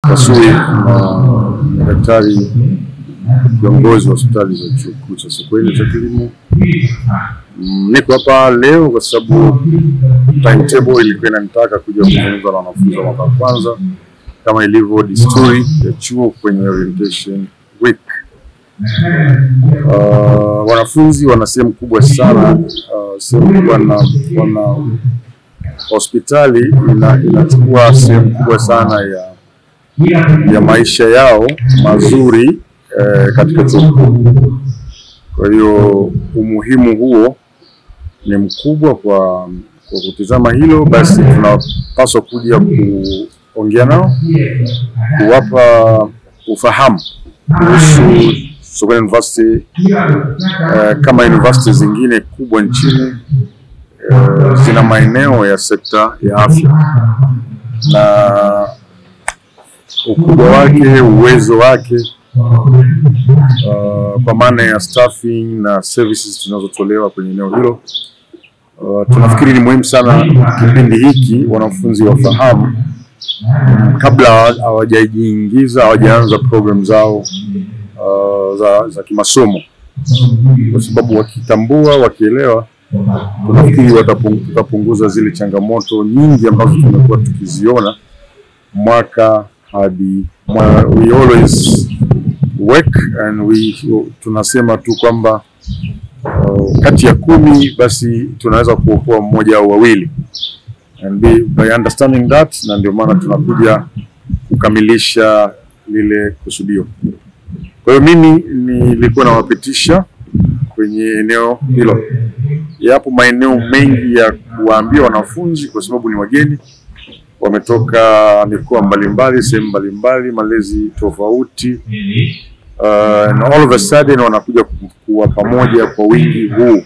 Kasui na daktari kiongozi wa hospitali za chuo kikuu cha Sokoine cha kilimo. Niko hapa leo kwa sababu timetable ilikuwa inanitaka kuja kuzungumza na wanafunzi wa mwaka wa kwanza kama ilivyo desturi ya chuo kwenye orientation week. Wanafunzi wana sehemu kubwa sana, wana hospitali inachukua sehemu kubwa sana ya maisha yao mazuri katika chuo. Kwa hiyo umuhimu huo ni mkubwa kwa kutizama hilo, basi tunapaswa kuja kuongea nao, kuwapa ufahamu kuhusu Sokoine University kama university zingine kubwa nchini zina maeneo ya sekta ya afya na ukubwa wake, uwezo wake kwa maana ya staffing na services tunazotolewa kwenye eneo hilo. Tunafikiri ni muhimu sana kipindi hiki wanafunzi wafahamu kabla hawajajiingiza, hawajaanza program zao za kimasomo, kwa sababu wakitambua, wakielewa, tunafikiri watapunguza zile changamoto nyingi ambazo tumekuwa tukiziona mwaka hadi mwaka. We always work and tunasema tu kwamba kati ya 10 basi tunaweza kuokoa mmoja au wawili, and by understanding that, na ndio maana tunakuja kukamilisha lile kusudio. Kwa hiyo mimi nilikuwa nawapitisha kwenye eneo hilo. Yapo maeneo mengi ya kuwaambia wanafunzi kwa sababu ni wageni, wametoka mikoa mbalimbali, sehemu mbalimbali, malezi tofauti, and all of a sudden wanakuja kuwa pamoja kwa wingi huu.